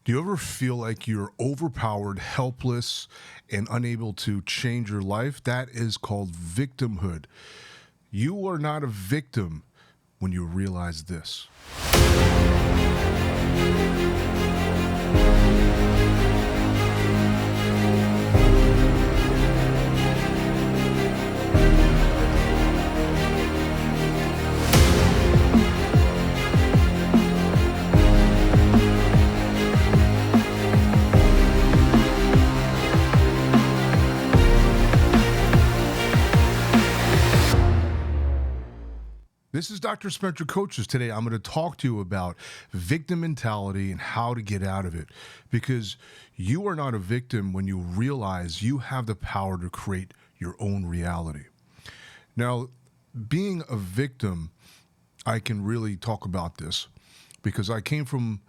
Do you ever feel like you're overpowered, helpless, and unable to change your life? That is called victimhood. You are not a victim when you realize this. This is Dr. Spencer Coaches. Today, I'm going to talk to you about victim mentality and how to get out of it. Because you are not a victim when you realize you have the power to create your own reality. Now, being a victim, I can really talk about this because I came from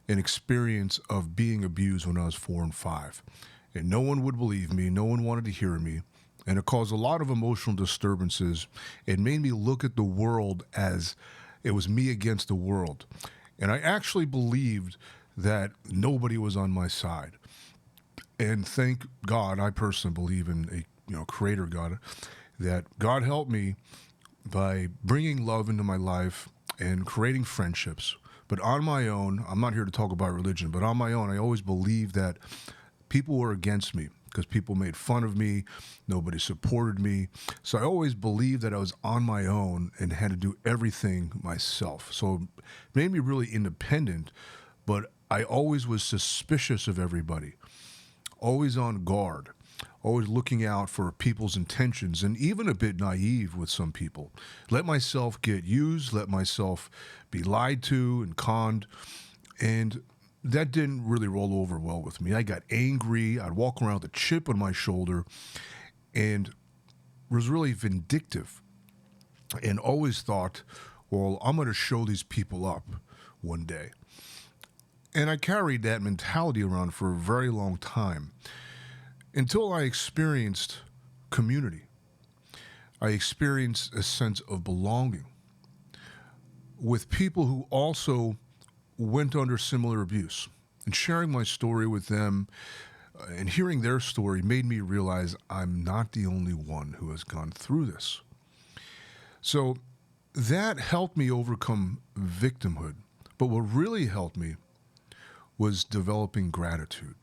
an experience of being abused when I was 4 and 5. And no one would believe me. No one wanted to hear me. And it caused a lot of emotional disturbances. It made me look at the world as it was me against the world. And I actually believed that nobody was on my side. And thank God, I personally believe in a creator God, that God helped me by bringing love into my life and creating friendships. But on my own, I'm not here to talk about religion, but on my own, I always believed that people were against me, because people made fun of me, nobody supported me. So I always believed that I was on my own and had to do everything myself. So it made me really independent, but I always was suspicious of everybody, always on guard, always looking out for people's intentions, and even a bit naive with some people. Let myself get used, let myself be lied to and conned, and that didn't really roll over well with me. I got angry. I'd walk around with a chip on my shoulder and was really vindictive and always thought, well, I'm going to show these people up one day. And I carried that mentality around for a very long time until I experienced community. I experienced a sense of belonging with people who also went under similar abuse, and sharing my story with them and hearing their story made me realize I'm not the only one who has gone through this. So that helped me overcome victimhood. But what really helped me was developing gratitude.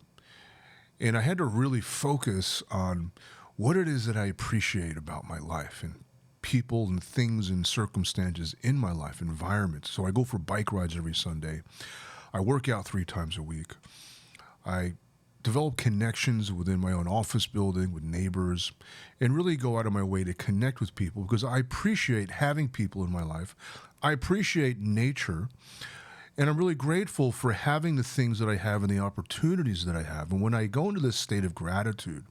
And I had to really focus on what it is that I appreciate about my life and people and things and circumstances in my life, environment. So I go for bike rides every Sunday. I work out 3 times a week. I develop connections within my own office building with neighbors and really go out of my way to connect with people because I appreciate having people in my life. I appreciate nature, and I'm really grateful for having the things that I have and the opportunities that I have. And when I go into this state of gratitude,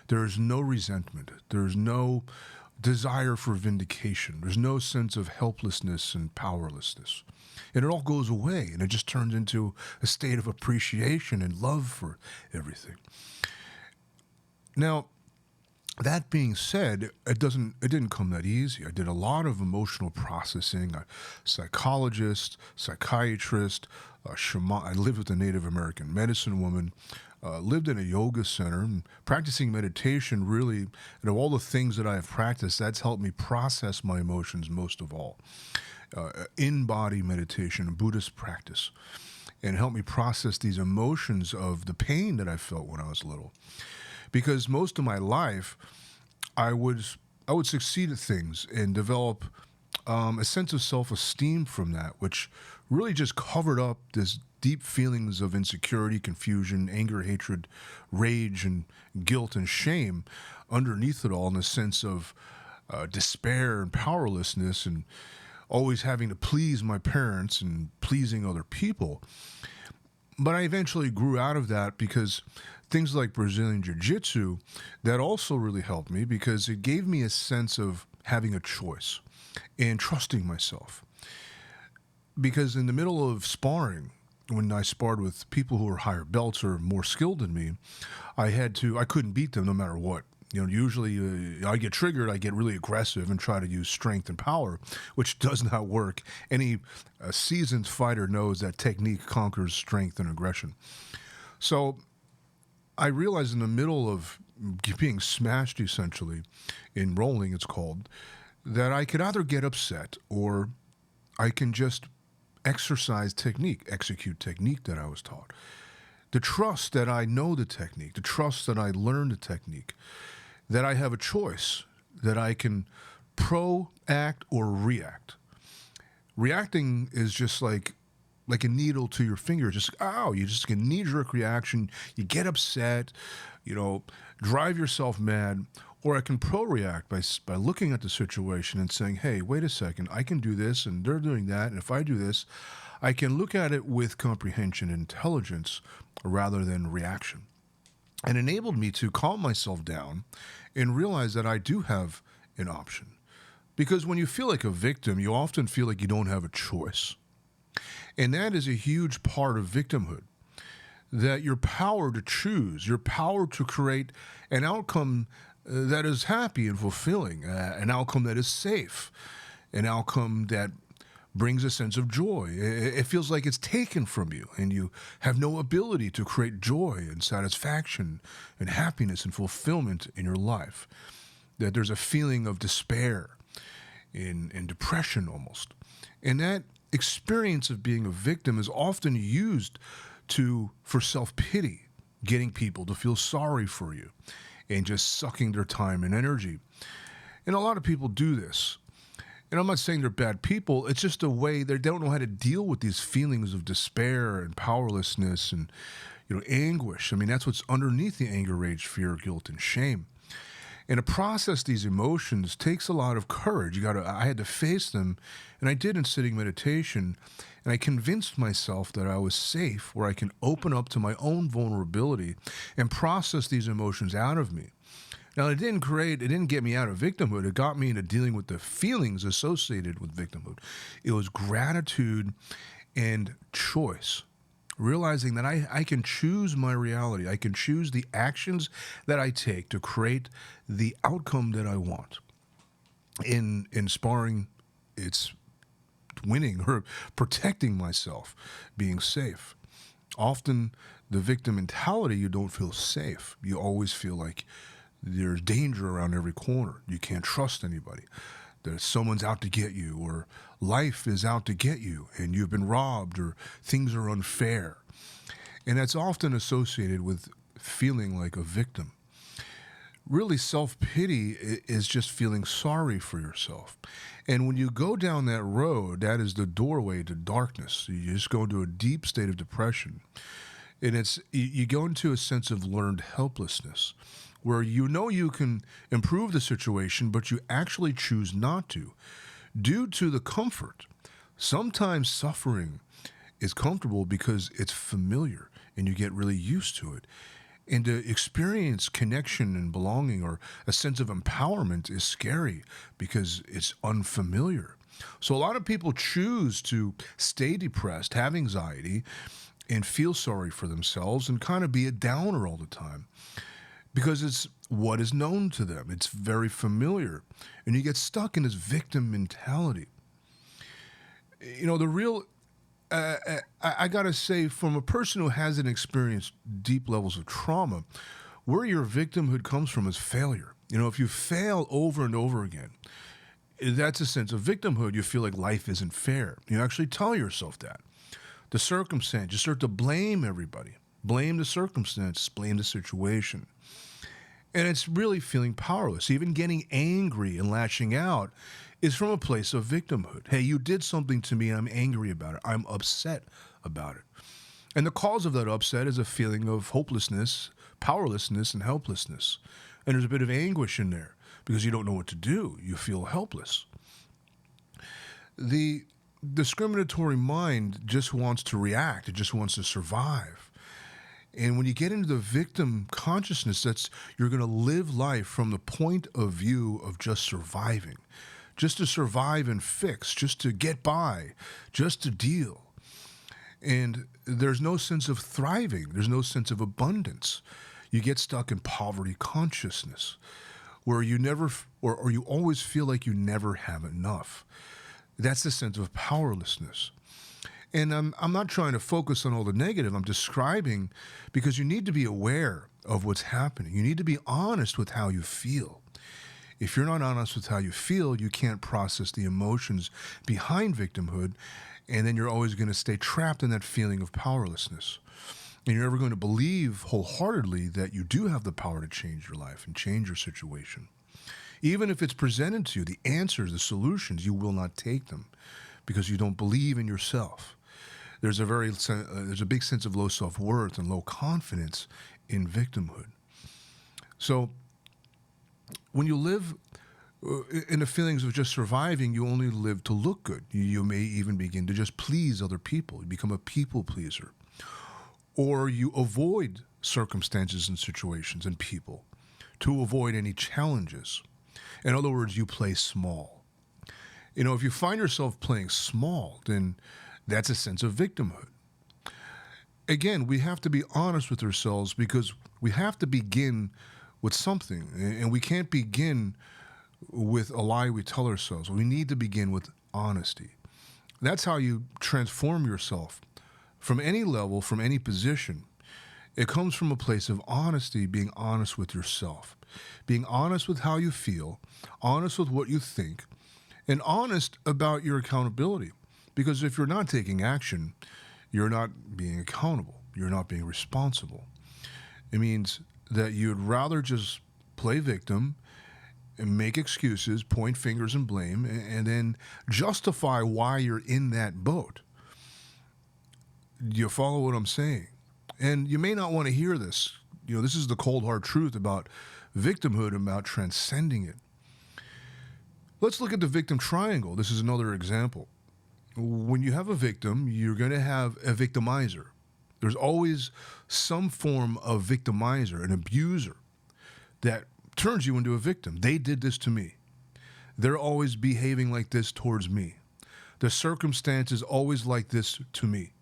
there is no resentment. There is no desire for vindication. There's no sense of helplessness and powerlessness. And it all goes away, and it just turns into a state of appreciation and love for everything. Now, that being said, it didn't come that easy. I did a lot of emotional processing. A psychologist, psychiatrist, shaman. I lived with a Native American medicine woman. Lived in a yoga center and practicing meditation really, of all the things that I have practiced, that's helped me process my emotions most of all. In-body meditation, Buddhist practice, and helped me process these emotions of the pain that I felt when I was little. Because most of my life, I would succeed at things and develop a sense of self-esteem from that, which really just covered up this deep feelings of insecurity, confusion, anger, hatred, rage, and guilt and shame underneath it all, in a sense of despair and powerlessness and always having to please my parents and pleasing other people. But I eventually grew out of that because things like Brazilian Jiu-Jitsu, that also really helped me because it gave me a sense of having a choice and trusting myself. Because in the middle of sparring, when I sparred with people who were higher belts or more skilled than me, I couldn't beat them no matter what. Usually I get triggered, I get really aggressive and try to use strength and power, which does not work. Any seasoned fighter knows that technique conquers strength and aggression. So I realized in the middle of being smashed, essentially, in rolling, it's called, that I could either get upset or I can just execute technique that I was taught. To trust that I know the technique, to trust that I learned the technique, that I have a choice, that I can proact or react. Reacting is just like a needle to your finger, just, you just get a knee-jerk reaction, you get upset, drive yourself mad, or I can pro-react by looking at the situation and saying, hey, wait a second, I can do this, and they're doing that, and if I do this, I can look at it with comprehension and intelligence rather than reaction. And enabled me to calm myself down and realize that I do have an option. Because when you feel like a victim, you often feel like you don't have a choice. And that is a huge part of victimhood, that your power to choose, your power to create an outcome that is happy and fulfilling, an outcome that is safe, an outcome that brings a sense of joy. It feels like it's taken from you and you have no ability to create joy and satisfaction and happiness and fulfillment in your life. That there's a feeling of despair and depression almost. And that experience of being a victim is often used for self-pity, getting people to feel sorry for you and just sucking their time and energy. And a lot of people do this. And I'm not saying they're bad people. It's just a way they don't know how to deal with these feelings of despair and powerlessness and, anguish. I mean, that's what's underneath the anger, rage, fear, guilt, and shame. And to process these emotions takes a lot of courage. I had to face them, and I did in sitting meditation. And I convinced myself that I was safe, where I can open up to my own vulnerability and process these emotions out of me. Now, it didn't get me out of victimhood. It got me into dealing with the feelings associated with victimhood. It was gratitude and choice, realizing that I can choose my reality. I can choose the actions that I take to create the outcome that I want. In sparring, it's winning or protecting myself, being safe. Often, the victim mentality, you don't feel safe. You always feel like there's danger around every corner. You can't trust anybody. That someone's out to get you, or life is out to get you, and you've been robbed, or things are unfair. And that's often associated with feeling like a victim. Really, self-pity is just feeling sorry for yourself. And when you go down that road, that is the doorway to darkness. You just go into a deep state of depression. And you go into a sense of learned helplessness, where you can improve the situation, but you actually choose not to, due to the comfort. Sometimes suffering is comfortable because it's familiar and you get really used to it. And to experience connection and belonging or a sense of empowerment is scary because it's unfamiliar. So a lot of people choose to stay depressed, have anxiety, and feel sorry for themselves and kind of be a downer all the time, because it's what is known to them. It's very familiar. And you get stuck in this victim mentality. I got to say, from a person who hasn't experienced deep levels of trauma, where your victimhood comes from is failure. If you fail over and over again, that's a sense of victimhood. You feel like life isn't fair. You actually tell yourself that. The circumstance, you start to blame everybody. Blame the circumstance, blame the situation. And it's really feeling powerless. Even getting angry and lashing out is from a place of victimhood. Hey, you did something to me and I'm angry about it. I'm upset about it. And the cause of that upset is a feeling of hopelessness, powerlessness, and helplessness. And there's a bit of anguish in there because you don't know what to do. You feel helpless. The discriminatory mind just wants to react. It just wants to survive. And when you get into the victim consciousness, you're going to live life from the point of view of just surviving, just to survive and fix, just to get by, just to deal. And there's no sense of thriving. There's no sense of abundance. You get stuck in poverty consciousness, where you never, or you always feel like you never have enough. That's the sense of powerlessness. And I'm not trying to focus on all the negative. I'm describing because you need to be aware of what's happening. You need to be honest with how you feel. If you're not honest with how you feel, you can't process the emotions behind victimhood, and then you're always going to stay trapped in that feeling of powerlessness. And you're never going to believe wholeheartedly that you do have the power to change your life and change your situation. Even if it's presented to you, the answers, the solutions, you will not take them because you don't believe in yourself. There's a big sense of low self-worth and low confidence in victimhood. So when you live in the feelings of just surviving, you only live to look good. You may even begin to just please other people. You become a people pleaser. Or you avoid circumstances and situations and people to avoid any challenges. In other words, you play small. If you find yourself playing small, then that's a sense of victimhood. Again, we have to be honest with ourselves because we have to begin with something, and we can't begin with a lie we tell ourselves. We need to begin with honesty. That's how you transform yourself from any level, from any position. It comes from a place of honesty, being honest with yourself, being honest with how you feel, honest with what you think, and honest about your accountability. Because if you're not taking action, you're not being accountable. You're not being responsible. It means that you'd rather just play victim and make excuses, point fingers and blame, and then justify why you're in that boat. You follow what I'm saying? And you may not want to hear this. This is the cold, hard truth about victimhood, about transcending it. Let's look at the victim triangle. This is another example. When you have a victim, you're going to have a victimizer. There's always some form of victimizer, an abuser, that turns you into a victim. They did this to me. They're always behaving like this towards me. The circumstance is always like this to me.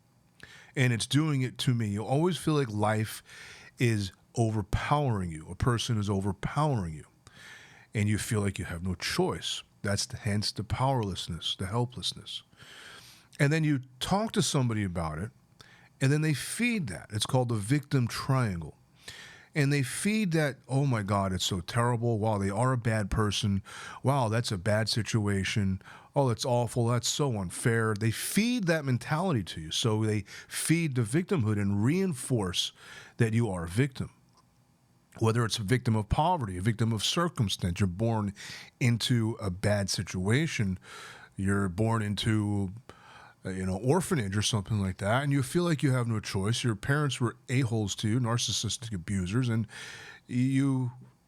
And it's doing it to me. You always feel like life is overpowering you. A person is overpowering you. And you feel like you have no choice. Hence the powerlessness, the helplessness. And then you talk to somebody about it, and then they feed that. It's called the victim triangle. And they feed that, oh my God, it's so terrible. Wow, they are a bad person. Wow, that's a bad situation. Oh, that's awful. That's so unfair. They feed that mentality to you. So they feed the victimhood and reinforce that you are a victim. Whether it's a victim of poverty, a victim of circumstance, you're born into a bad situation, you're born into orphanage or something like that, and you feel like you have no choice. Your parents were a-holes to you, narcissistic abusers,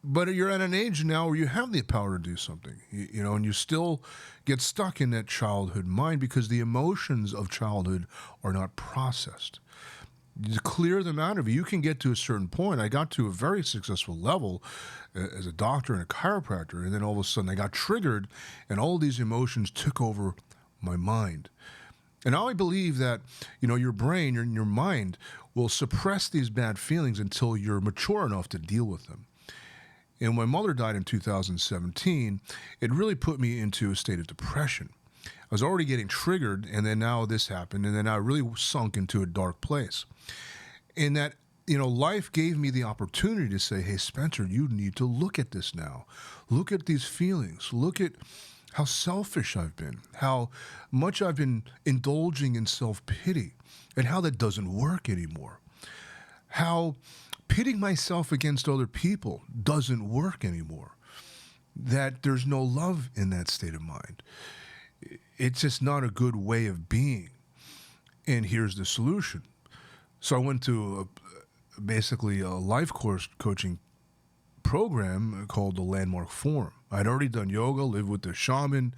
but you're at an age now where you have the power to do something, and you still get stuck in that childhood mind because the emotions of childhood are not processed. To clear them out of you, you can get to a certain point. I got to a very successful level as a doctor and a chiropractor, and then all of a sudden I got triggered, and all these emotions took over my mind. And I believe that, your brain, your mind will suppress these bad feelings until you're mature enough to deal with them. And when my mother died in 2017, it really put me into a state of depression. I was already getting triggered, and then now this happened, and then I really sunk into a dark place. And that, life gave me the opportunity to say, hey, Spencer, you need to look at this now. Look at these feelings. Look at how selfish I've been, how much I've been indulging in self-pity, and how that doesn't work anymore. How pitting myself against other people doesn't work anymore. That there's no love in that state of mind. It's just not a good way of being. And here's the solution. So I went to basically a life coaching program called the Landmark Forum. I'd already done yoga, lived with the shaman,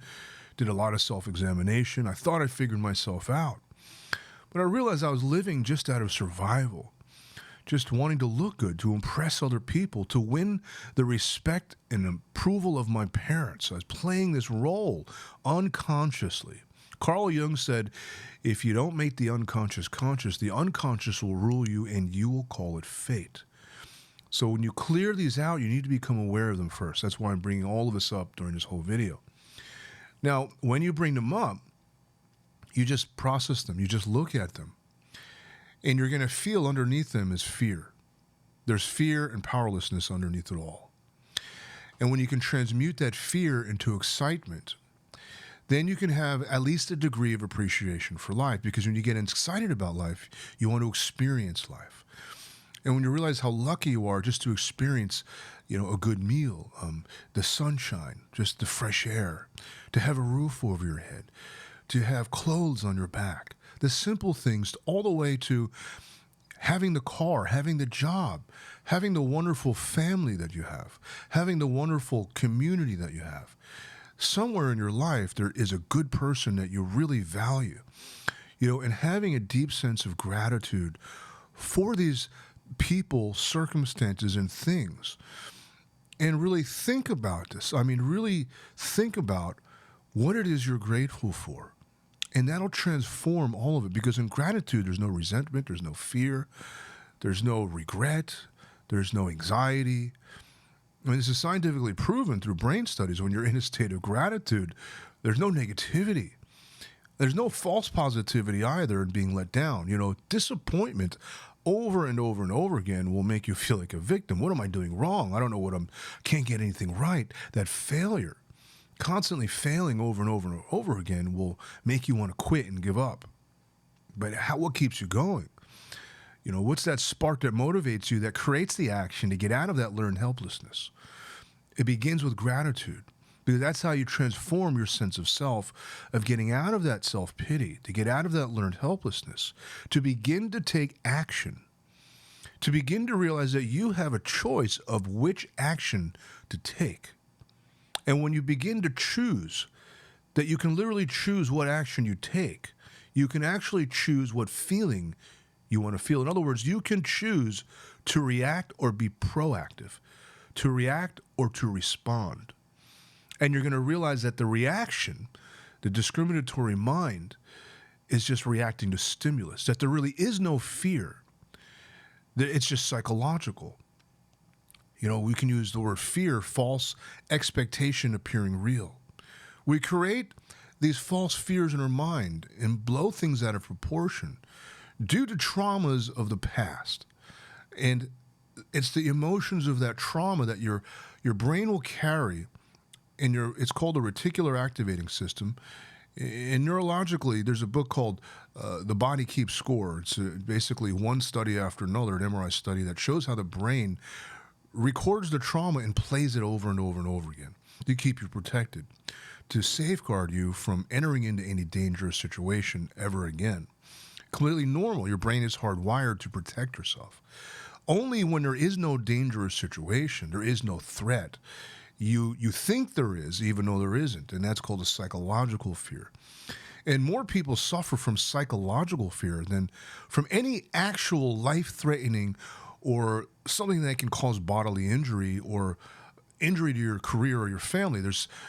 did a lot of self-examination. I thought I figured myself out. But I realized I was living just out of survival, just wanting to look good, to impress other people, to win the respect and approval of my parents. I was playing this role unconsciously. Carl Jung said, if you don't make the unconscious conscious, the unconscious will rule you and you will call it fate. So when you clear these out, you need to become aware of them first. That's why I'm bringing all of this up during this whole video. Now, when you bring them up, you just process them. You just look at them. And you're going to feel underneath them is fear. There's fear and powerlessness underneath it all. And when you can transmute that fear into excitement, then you can have at least a degree of appreciation for life. Because when you get excited about life, you want to experience life. And when you realize how lucky you are just to experience, a good meal, the sunshine, just the fresh air, to have a roof over your head, to have clothes on your back, the simple things, all the way to having the car, having the job, having the wonderful family that you have, having the wonderful community that you have. Somewhere in your life, there is a good person that you really value, and having a deep sense of gratitude for these people, circumstances, and things. And really think about this. Really think about what it is you're grateful for. And that'll transform all of it, because in gratitude, there's no resentment, there's no fear, there's no regret, there's no anxiety. This is scientifically proven through brain studies. When you're in a state of gratitude, there's no negativity. There's no false positivity either in being let down. Disappointment over and over and over again will make you feel like a victim. What am I doing wrong? I don't know can't get anything right. That failure, constantly failing over and over and over again, will make you want to quit and give up. But what keeps you going? What's that spark that motivates you, that creates the action to get out of that learned helplessness? It begins with gratitude, because that's how you transform your sense of self, of getting out of that self-pity, to get out of that learned helplessness, to begin to take action, to begin to realize that you have a choice of which action to take. And when you begin to choose, that you can literally choose what action you take, you can actually choose what feeling you want to feel. In other words, you can choose to react or be proactive, to react or to respond. And you're going to realize that the reaction, the discriminatory mind, is just reacting to stimulus, that there really is no fear, that it's just psychological. We can use the word fear, false expectation appearing real. We create these false fears in our mind and blow things out of proportion due to traumas of the past. And it's the emotions of that trauma that your brain will carry. It's called the reticular activating system. And neurologically, there's a book called The Body Keeps Score. It's basically one study after another, an MRI study that shows how the brain records the trauma and plays it over and over and over again to keep you protected, to safeguard you from entering into any dangerous situation ever again. Completely normal. Your brain is hardwired to protect yourself. Only when there is no dangerous situation, there is no threat, you think there is, even though there isn't, and that's called a psychological fear. And more people suffer from psychological fear than from any actual life-threatening or something that can cause bodily injury or injury to your career or your family.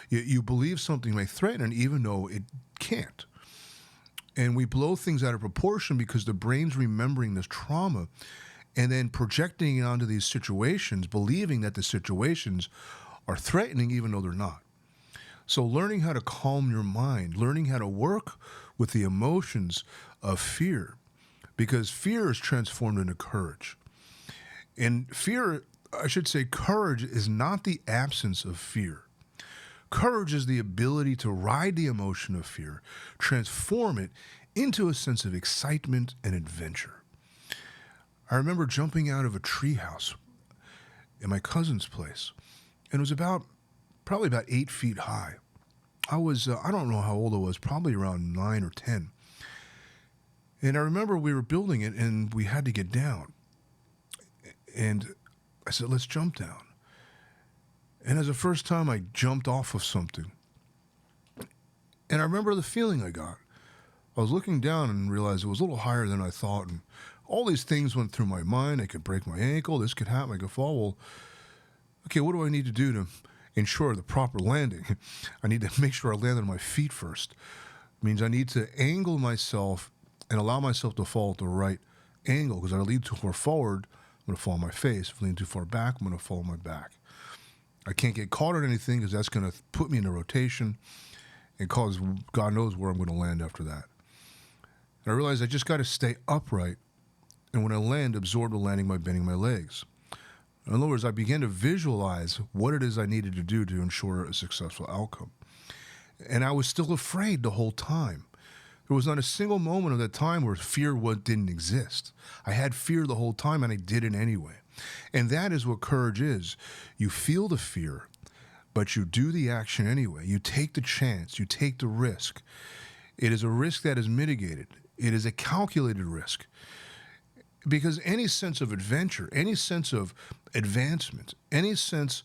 You believe something may threaten, even though it can't. And we blow things out of proportion because the brain's remembering this trauma and then projecting it onto these situations, believing that the situations are threatening even though they're not. So learning how to calm your mind, learning how to work with the emotions of fear, because fear is transformed into courage. And courage is not the absence of fear. Courage is the ability to ride the emotion of fear, transform it into a sense of excitement and adventure. I remember jumping out of a treehouse in my cousin's place, and it was probably about 8 feet high. I was, I don't know how old I was, probably around 9 or 10. And I remember we were building it, and we had to get down. And I said, let's jump down. And as the first time I jumped off of something, and I remember the feeling I got. I was looking down and realized it was a little higher than I thought, and all these things went through my mind. I could break my ankle, this could happen, I could fall. Well, okay, what do I need to do to ensure the proper landing? I need to make sure I land on my feet first. It means I need to angle myself and allow myself to fall at the right angle, because I lean too far forward, I'm going to fall on my face. If I lean too far back, I'm going to fall on my back. I can't get caught on anything because that's going to put me in a rotation and cause God knows where I'm going to land after that. And I realized I just got to stay upright, and when I land, absorb the landing by bending my legs. In other words, I began to visualize what it is I needed to do to ensure a successful outcome. And I was still afraid the whole time. There was not a single moment of that time where fear didn't exist. I had fear the whole time, and I did it anyway. And that is what courage is. You feel the fear, but you do the action anyway. You take the chance. You take the risk. It is a risk that is mitigated. It is a calculated risk. Because any sense of adventure, any sense of advancement, any sense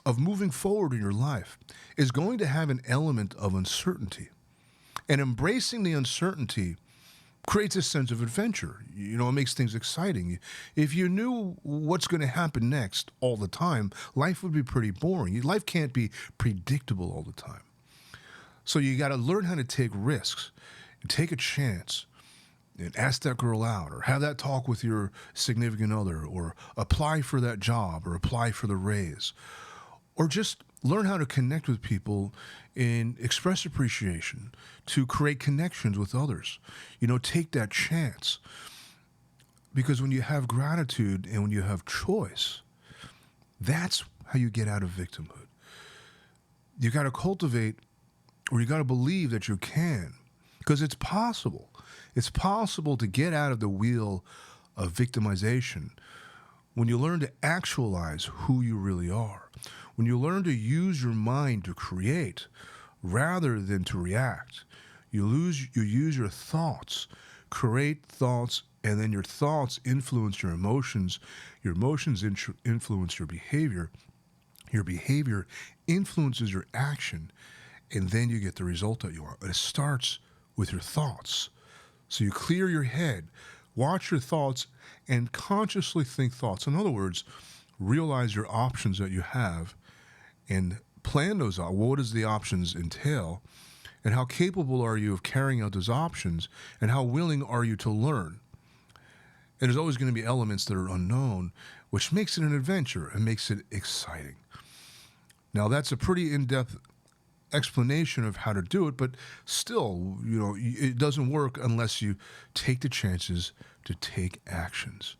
of moving forward in your life is going to have an element of uncertainty. And embracing the uncertainty creates a sense of adventure. It makes things exciting. If you knew what's going to happen next all the time, life would be pretty boring. Life can't be predictable all the time. So you got to learn how to take risks and take a chance and ask that girl out, or have that talk with your significant other, or apply for that job, or apply for the raise, or just learn how to connect with people and express appreciation, to create connections with others. Take that chance. Because when you have gratitude and when you have choice, that's how you get out of victimhood. You got to cultivate, or you got to believe that you can, because it's possible. It's possible to get out of the wheel of victimization when you learn to actualize who you really are. When you learn to use your mind to create rather than to react. You use your thoughts, create thoughts, and then your thoughts influence your emotions influence your behavior influences your action, and then you get the result that you want. It starts with your thoughts. So you clear your head, watch your thoughts, and consciously think thoughts. In other words, realize your options that you have and plan those out. What does the options entail? And how capable are you of carrying out those options? And how willing are you to learn? And there's always going to be elements that are unknown, which makes it an adventure and makes it exciting. Now, that's a pretty in-depth explanation of how to do it, but still, it doesn't work unless you take the chances to take actions.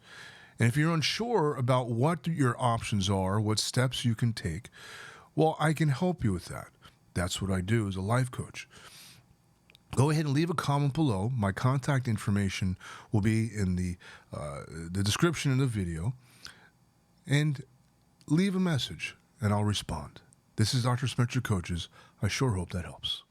And if you're unsure about what your options are, what steps you can take, well, I can help you with that. That's what I do as a life coach. Go ahead and leave a comment below. My contact information will be in the description of the video. And leave a message, and I'll respond. This is Dr. Spencer Coaches. I sure hope that helps.